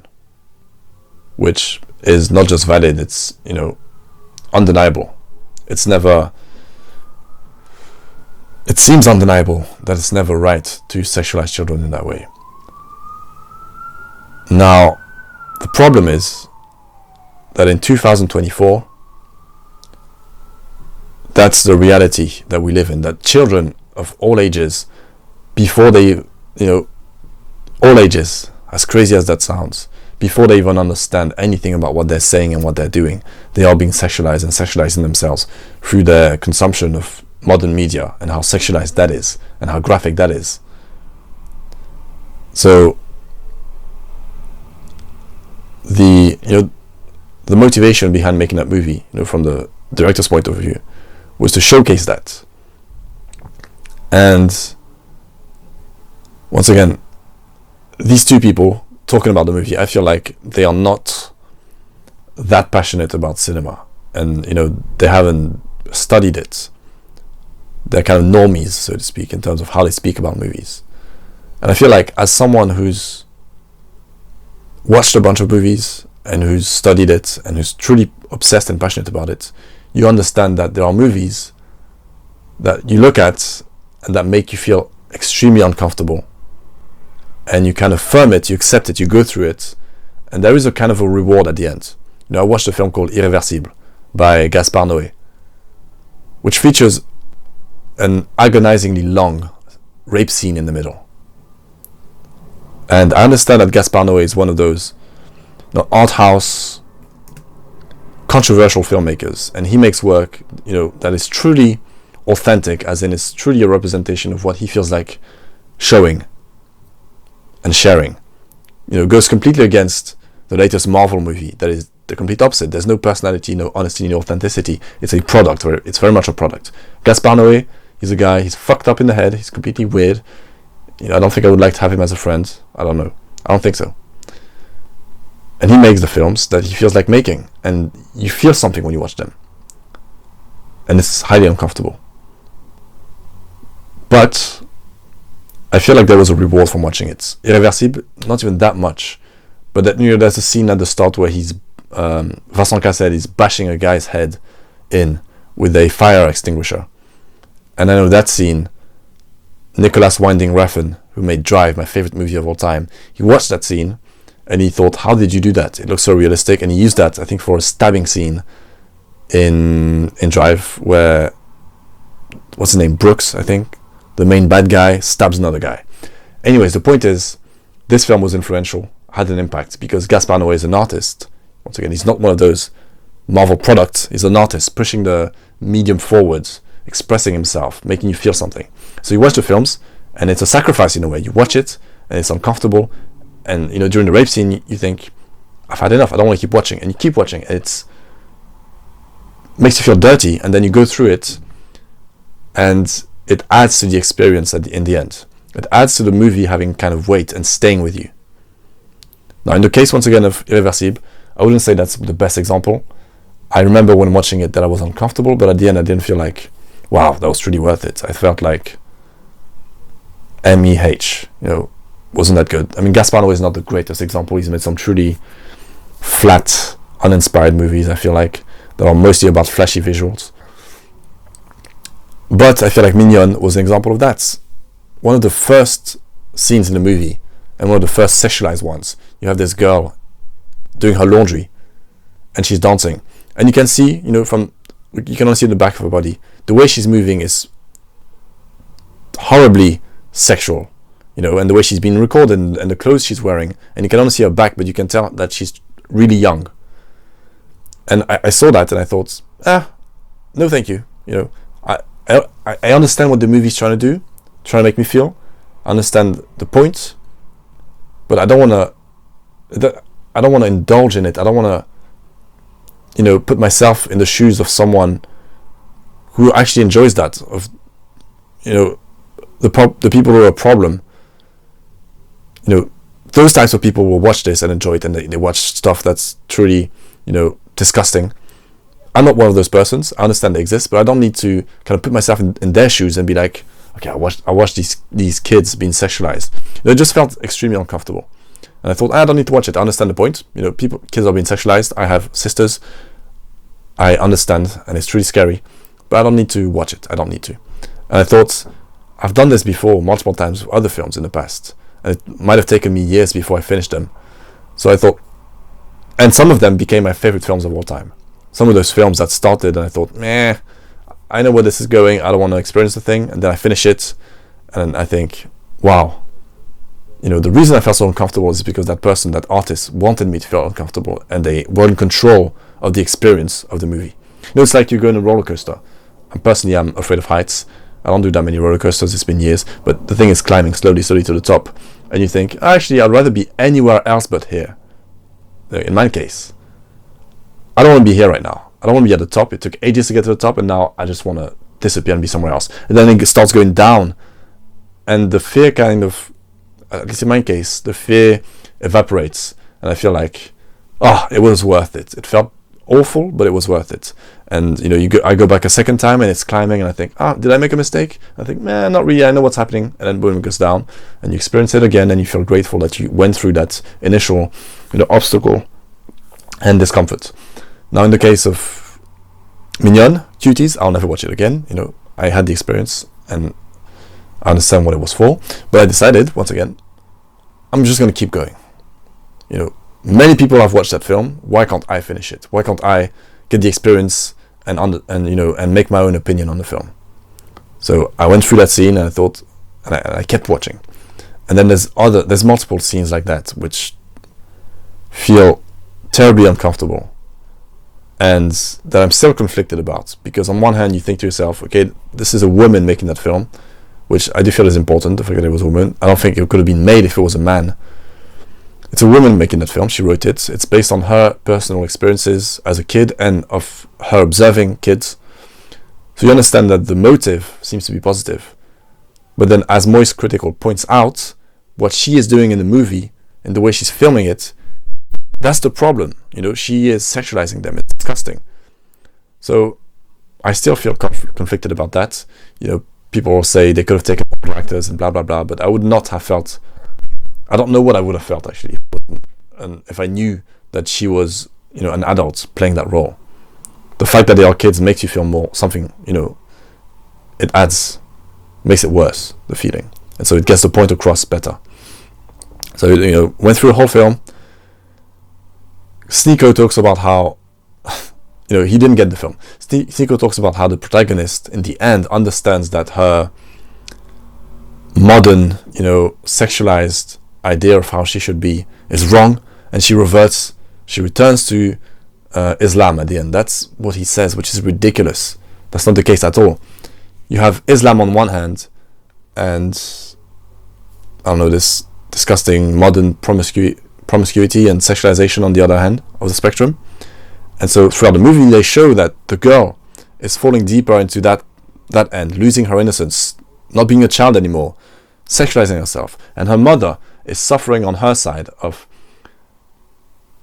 which is not just valid, it's, you know, undeniable. It's never it seems undeniable that it's never right to sexualize children in that way. Now, the problem is that in 2024, that's the reality that we live in, that children of all ages, before they, all ages, as crazy as that sounds, before they even understand anything about what they're saying and what they're doing, they are being sexualized and sexualizing themselves through their consumption of modern media and how sexualized that is and how graphic that is. So the motivation behind making that movie, from the director's point of view, was to showcase that. And once again, these two people talking about the movie, I feel like they are not that passionate about cinema, and they haven't studied it. They're kind of normies, so to speak, in terms of how they speak about movies. And I feel like, as someone who's watched a bunch of movies and who's studied it and who's truly obsessed and passionate about it, you understand that there are movies that you look at and that make you feel extremely uncomfortable, and you kind of affirm it, you accept it, you go through it, and there is a kind of a reward at the end. I watched a film called Irréversible by Gaspar Noé, which features an agonizingly long rape scene in the middle. And I understand that Gaspar Noé is one of those art house, controversial filmmakers, and he makes work that is truly authentic, as in it's truly a representation of what he feels like showing and sharing. Goes completely against the latest Marvel movie that is the complete opposite. There's no personality, no honesty, no authenticity. It's a product, or it's very much a product. Gaspar Noé, he's a guy, he's fucked up in the head, he's completely weird. I don't think I would like to have him as a friend. I don't know. I don't think so. And he makes the films that he feels like making, and you feel something when you watch them. And it's highly uncomfortable. But I feel like there was a reward from watching it. Irréversible, not even that much. But that, there's a scene at the start where Vincent Cassel is bashing a guy's head in with a fire extinguisher. And I know that scene, Nicolas Winding Refn, who made Drive, my favorite movie of all time, he watched that scene and he thought, how did you do that? It looks so realistic. And he used that, I think, for a stabbing scene in Drive, where, what's his name, Brooks, I think, the main bad guy, stabs another guy. Anyways, the point is, this film was influential, had an impact, because Gaspar Noé is an artist. Once again, he's not one of those Marvel products. He's an artist, pushing the medium forwards, expressing himself, making you feel something. So you watch the films, and it's a sacrifice in a way. You watch it, and it's uncomfortable, and during the rape scene, you think, I've had enough, I don't want to keep watching, and you keep watching. It makes you feel dirty, and then you go through it, and it adds to the experience in the end. It adds to the movie having kind of weight and staying with you. Now, in the case, once again, of Irréversible, I wouldn't say that's the best example. I remember when watching it that I was uncomfortable, but at the end I didn't feel like, wow, that was truly worth it. I felt like MEH, wasn't that good. I mean, Gaspar Noé is not the greatest example. He's made some truly flat, uninspired movies, I feel like, that are mostly about flashy visuals. But I feel like Mignonne was an example of that. One of the first scenes in the movie, and one of the first sexualized ones, you have this girl doing her laundry, and she's dancing. And you can see, you can only see the back of her body. The way she's moving is horribly sexual, and the way she's being recorded, and the clothes she's wearing. And you can only see her back, but you can tell that she's really young. And I saw that, and I thought, no thank you. I understand what the movie's trying to do, trying to make me feel. I understand the point, but I don't want to indulge in it. I don't want to, put myself in the shoes of someone who actually enjoys that. Of, the people who are a problem. Those types of people will watch this and enjoy it, and they watch stuff that's truly, disgusting. I'm not one of those persons. I understand they exist, but I don't need to kind of put myself in their shoes and be like, okay, I watched these kids being sexualized. It just felt extremely uncomfortable. And I thought, I don't need to watch it. I understand the point. Kids are being sexualized. I have sisters. I understand, and it's truly scary, but I don't need to watch it. I don't need to. And I thought, I've done this before multiple times with other films in the past, and it might have taken me years before I finished them. So I thought, and some of them became my favorite films of all time. Some of those films that started and I thought, meh, I know where this is going, I don't want to experience the thing, and then I finish it and I think, wow, the reason I felt so uncomfortable is because that person, that artist, wanted me to feel uncomfortable, and they were in control of the experience of the movie. It's like you go on a roller coaster. And personally, I'm afraid of heights. I don't do that many roller coasters, it's been years, but the thing is climbing slowly to the top, and you think, actually, I'd rather be anywhere else but here. In my case, I don't want to be here right now. I don't want to be at the top. It took ages to get to the top, and now I just want to disappear and be somewhere else. And then it starts going down, and the fear kind of, at least in my case, the fear evaporates, and I feel like, it was worth it. It felt awful, but it was worth it. And I go back a second time, and it's climbing, and I think, did I make a mistake? I think, not really. I know what's happening, and then boom, it goes down, and you experience it again, and you feel grateful that you went through that initial, obstacle and discomfort. Now, in the case of Mignon, Cuties, I'll never watch it again. I had the experience, and I understand what it was for, but I decided, once again, I'm just going to keep going. Many people have watched that film. Why can't I finish it? Why can't I get the experience and make my own opinion on the film? So I went through that scene, and I thought, and I kept watching. And then there's multiple scenes like that which feel terribly uncomfortable, and that I'm still conflicted about, because on one hand you think to yourself, okay, this is a woman making that film, which I do feel is important, the fact that it was a woman. I don't think it could have been made if it was a man. It's a woman making that film. She wrote it. It's based on her personal experiences as a kid and of her observing kids. So you understand that the motive seems to be positive. But then, as Moist Critical points out, what she is doing in the movie and the way she's filming it, that's the problem. She is sexualizing them. It's disgusting. So I still feel conflicted about that. People will say they could have taken older actors and blah, blah, blah, but I would not have felt, I don't know what I would have felt actually, and if I knew that she was, an adult playing that role. The fact that they are kids makes you feel more something, it makes it worse, the feeling. And so it gets the point across better. So, went through a whole film. Sneeko talks about how, he didn't get the film. Sneeko talks about how the protagonist, in the end, understands that her modern, sexualized idea of how she should be is wrong, and she returns to Islam at the end. That's what he says, which is ridiculous. That's not the case at all. You have Islam on one hand, and this disgusting modern promiscuity and sexualization on the other hand of the spectrum. And so throughout the movie they show that the girl is falling deeper into that end, losing her innocence, not being a child anymore, sexualizing herself, and her mother is suffering on her side of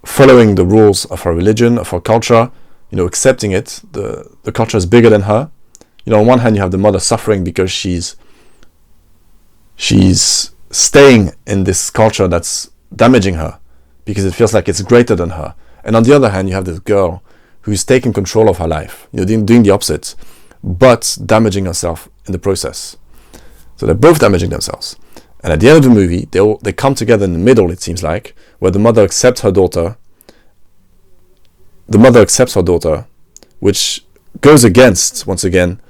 following the rules of her religion, of her culture, accepting it. The culture is bigger than her. On one hand you have the mother suffering because she's staying in this culture that's damaging her because it feels like it's greater than her. And on the other hand, you have this girl who's taking control of her life, doing the opposite, but damaging herself in the process. So they're both damaging themselves. And at the end of the movie, they come together in the middle, it seems like, where the mother accepts her daughter. The mother accepts her daughter, which goes against, once again,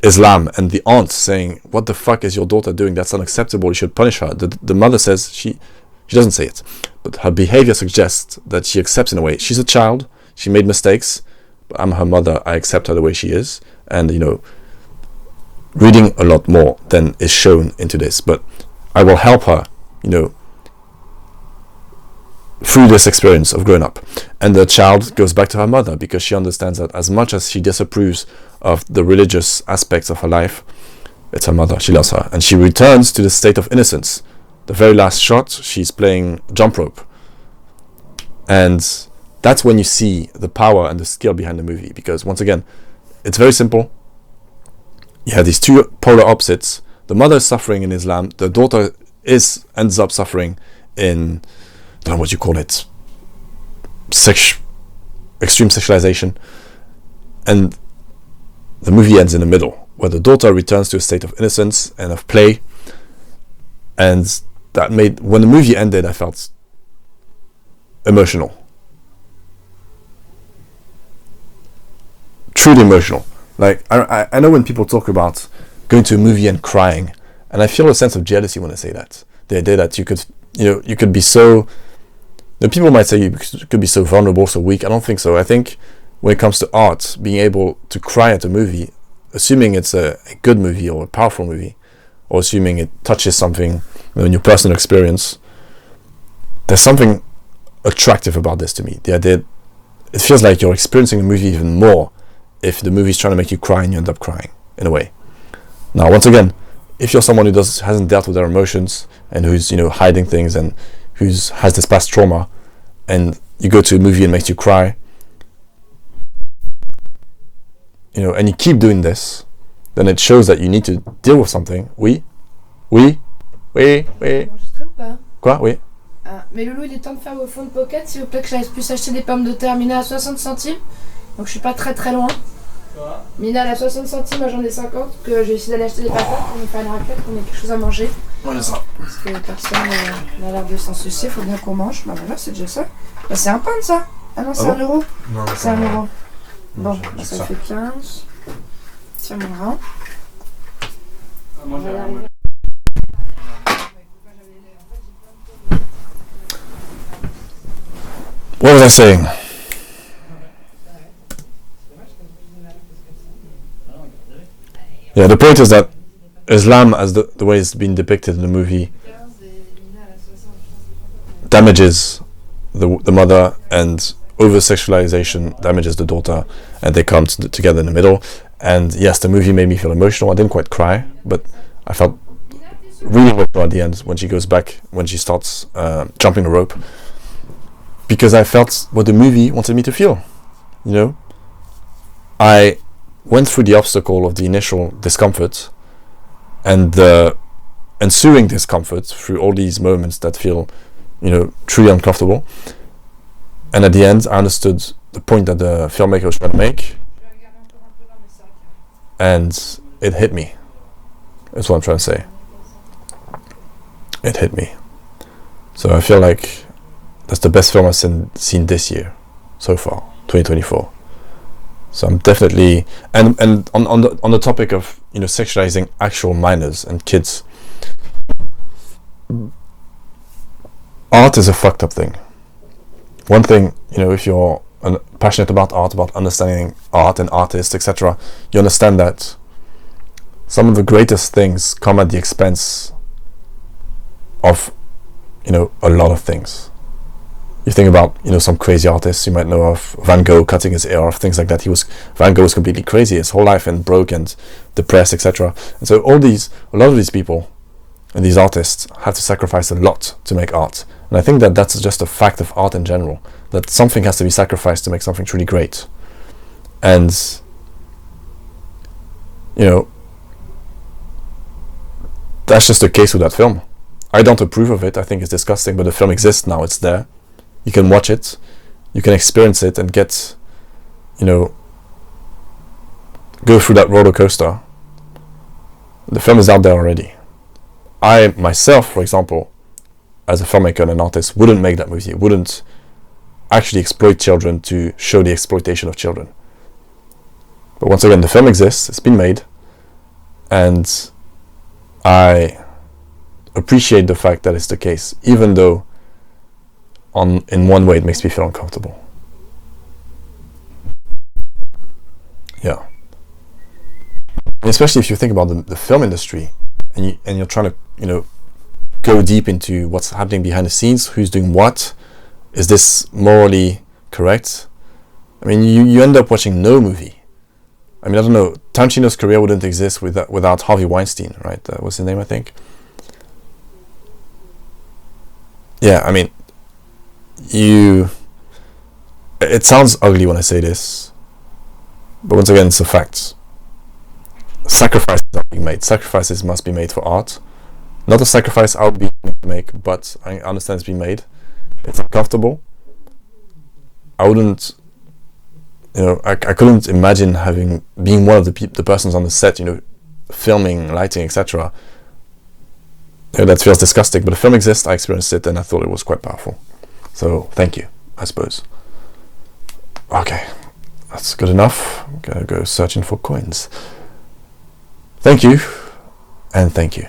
Islam, and the aunt saying, what the fuck is your daughter doing? That's unacceptable. You should punish her. The mother says, she doesn't say it, but her behavior suggests that she accepts in a way. She's a child. She made mistakes, but I'm her mother. I accept her the way she is. And, reading a lot more than is shown into this, but I will help her, through this experience of growing up. And the child goes back to her mother because she understands that as much as she disapproves of the religious aspects of her life, it's her mother. She loves her. And she returns to the state of innocence. The very last shot, she's playing jump rope. And that's when you see the power and the skill behind the movie. Because once again, it's very simple. You have these two polar opposites. The mother is suffering in Islam. The daughter ends up suffering in, I don't know what you call it, extreme sexualization. And the movie ends in the middle. where the daughter returns to a state of innocence and of play, and that made, when the movie ended, I felt emotional, truly emotional. Like I know when people talk about going to a movie and crying, and I feel a sense of jealousy when I say that. The idea that you could be so, the people might say you could be so vulnerable, so weak. I don't think so. I think when it comes to art, being able to cry at a movie, assuming it's a good movie or a powerful movie, or assuming it touches something in your personal experience, there's something attractive about this to me. The idea, it feels like you're experiencing the movie even more if the movie's trying to make you cry and you end up crying, in a way. Now, once again, if you're someone who hasn't dealt with their emotions and who's hiding things and has this past trauma, and you go to a movie and makes you cry, and you keep doing this, then it shows that you need to deal with something. Oui. Enregistré ou pas? Quoi? Oui. Ah, mais Loulou, il est temps de faire vos fonds de pocket, s'il vous plaît, que j'aille plus acheter des pommes de terre. Mina à 60 centimes, donc je suis pas très très loin. Mina à 60 centimes, moi j'en ai 50, que j'ai essayé d'aller acheter des patates pour nous faire une raclette, qu'on ait quelque chose à manger. Voilà ça. Parce que personne n'a l'air de s'en soucier, faut bien qu'on mange. Bah voilà, c'est déjà ça. Bah c'est un pound ça. Ah non, c'est 1 euro. Non, c'est 1 euro. Non, Bon, bah, ça fait 15. Tiens mon grand. What was I saying? Yeah, the point is that Islam, as the way it's been depicted in the movie, damages the mother, and over-sexualization damages the daughter, and they come together in the middle. And yes, the movie made me feel emotional. I didn't quite cry, but I felt really emotional at the end when she goes back, when she starts jumping the rope, because I felt what the movie wanted me to feel. I went through the obstacle of the initial discomfort and the ensuing discomfort through all these moments that feel, truly uncomfortable. And at the end, I understood the point that the filmmaker was trying to make, and it hit me. That's what I'm trying to say. It hit me. So I feel like that's the best film I've seen this year so far, 2024. So I'm definitely, and on the topic of sexualizing actual minors and kids, art is a fucked up thing. One thing, if you're passionate about art, about understanding art and artists, etc., you understand that some of the greatest things come at the expense of a lot of things. You think about some crazy artists you might know of, Van Gogh cutting his ear off, things like that. Van Gogh was completely crazy his whole life and broke and depressed, etc. And so a lot of these people and these artists have to sacrifice a lot to make art. And I think that that's just a fact of art in general, that something has to be sacrificed to make something truly great. And that's just the case with that film. I don't approve of it. I think it's disgusting, but the film exists now. It's there. You can watch it, you can experience it, and get, go through that roller coaster. The film is out there already. I myself, for example, as a filmmaker and an artist, wouldn't make that movie. Wouldn't actually exploit children to show the exploitation of children. But once again, the film exists, it's been made, and I appreciate the fact that it's the case, even though in one way it makes me feel uncomfortable. Yeah. And especially if you think about the film industry, and you're trying to go deep into what's happening behind the scenes, who's doing what, is this morally correct? I mean, you end up watching no movie. I mean, I don't know, Tarantino's career wouldn't exist without Harvey Weinstein, right? What's his name, I think? Yeah, I mean, it sounds ugly when I say this, but once again, it's a fact. Sacrifices are being made. Sacrifices must be made for art. Not a sacrifice I would be willing to make, but I understand it's being made. It's uncomfortable. I wouldn't, I couldn't imagine being one of the persons on the set, filming, lighting, etc. That feels disgusting, but the film exists, I experienced it, and I thought it was quite powerful. So thank you, I suppose. Okay, that's good enough. I'm gonna go searching for coins. Thank you, and thank you.